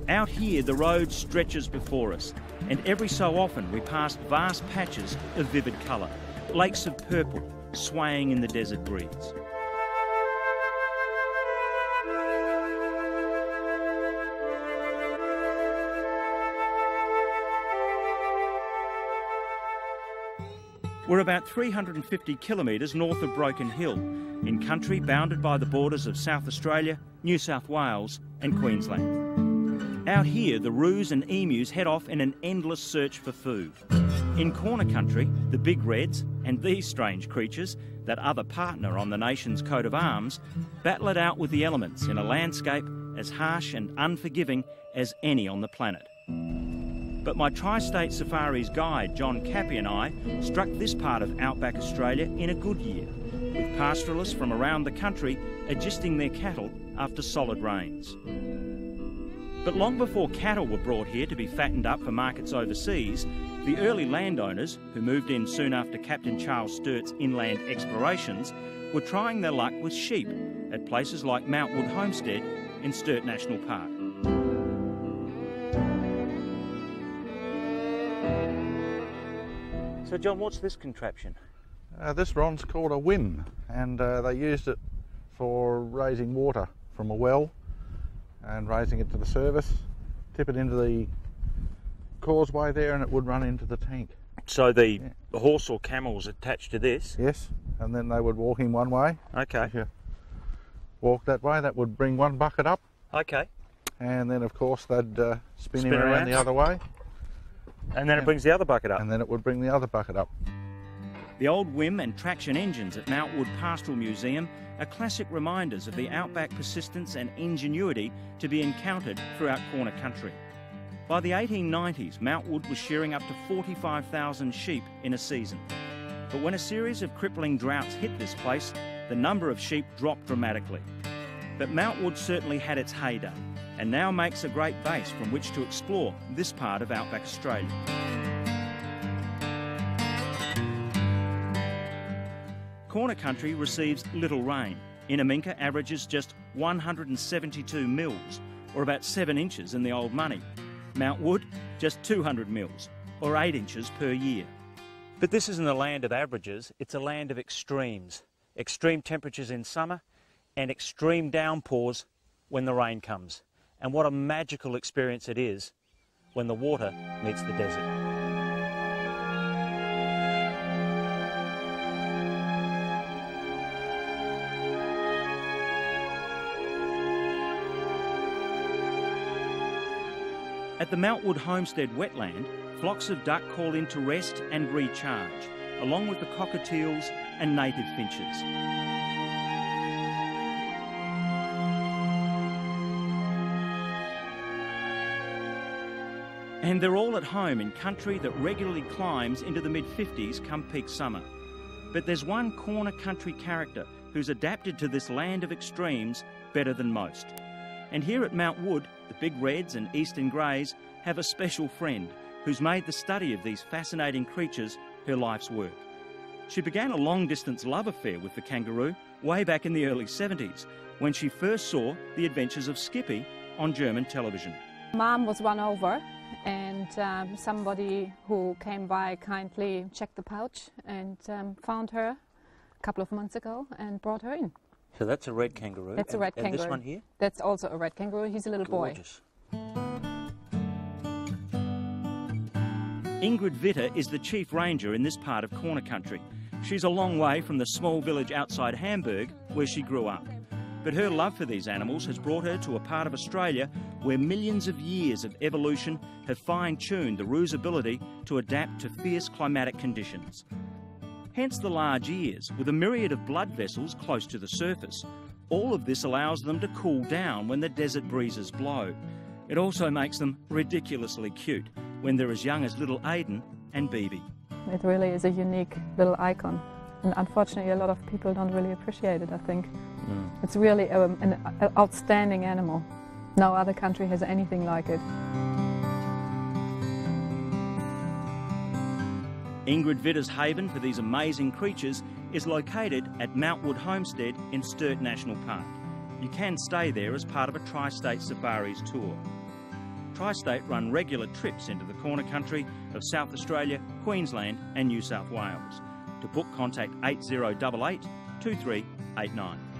Out here, the road stretches before us, and every so often we pass vast patches of vivid colour, lakes of purple swaying in the desert breeze. We're about 350 kilometres north of Broken Hill, in country bounded by the borders of South Australia, New South Wales and Queensland. Out here, the roos and emus head off in an endless search for food. In corner country, the big reds and these strange creatures, that other partner on the nation's coat of arms, battle it out with the elements in a landscape as harsh and unforgiving as any on the planet. But my Tri-State Safaris guide, John Cappy, and I struck this part of outback Australia in a good year, with pastoralists from around the country adjusting their cattle after solid rains. But long before cattle were brought here to be fattened up for markets overseas, the early landowners, who moved in soon after Captain Charles Sturt's inland explorations, were trying their luck with sheep at places like Mount Wood Homestead in Sturt National Park. So John, what's this contraption? This rod's called a wim, and they used it for raising water from a well and raising it to the surface, tip it into the causeway there, and it would run into the tank. So the horse or camel's attached to this? Yes, and then they would walk in one way. Okay. If you walk that way, that would bring one bucket up. Okay. And then of course they'd spin him around the other way. And then it brings the other bucket up. And then it would bring the other bucket up. The old Wim and traction engines at Mount Wood Pastoral Museum are classic reminders of the outback persistence and ingenuity to be encountered throughout corner country. By the 1890s, Mount Wood was shearing up to 45,000 sheep in a season. But when a series of crippling droughts hit this place, the number of sheep dropped dramatically. But Mount Wood certainly had its heyday, and now makes a great base from which to explore this part of outback Australia. Corner country receives little rain. Inaminka averages just 172 mils, or about 7 inches in the old money. Mount Wood, just 200 mils, or 8 inches per year. But this isn't a land of averages, it's a land of extremes. Extreme temperatures in summer and extreme downpours when the rain comes. And what a magical experience it is when the water meets the desert. At the Mount Wood Homestead wetland, flocks of duck call in to rest and recharge, along with the cockatiels and native finches. And they're all at home in country that regularly climbs into the mid-50s come peak summer. But there's one corner country character who's adapted to this land of extremes better than most. And here at Mount Wood, the big reds and eastern greys have a special friend who's made the study of these fascinating creatures her life's work. She began a long-distance love affair with the kangaroo way back in the early 70s, when she first saw the adventures of Skippy on German television. Mom was run over, and somebody who came by kindly checked the pouch and found her a couple of months ago and brought her in. So that's a red kangaroo. That's a red kangaroo. And this one here? That's also a red kangaroo. He's a little Gorgeous. boy. Ingrid Witter is the chief ranger in this part of corner country. She's a long way from the small village outside Hamburg where she grew up. But her love for these animals has brought her to a part of Australia where millions of years of evolution have fine-tuned the roo's ability to adapt to fierce climatic conditions. Hence the large ears, with a myriad of blood vessels close to the surface. All of this allows them to cool down when the desert breezes blow. It also makes them ridiculously cute when they're as young as little Aiden and Bibi. It really is a unique little icon. And unfortunately, a lot of people don't really appreciate it, I think. It's really an outstanding animal. No other country has anything like it. Ingrid Witter's haven for these amazing creatures is located at Mountwood Homestead in Sturt National Park. You can stay there as part of a Tri-State Safaris tour. Tri-State run regular trips into the corner country of South Australia, Queensland and New South Wales. To book, contact 8088 2389.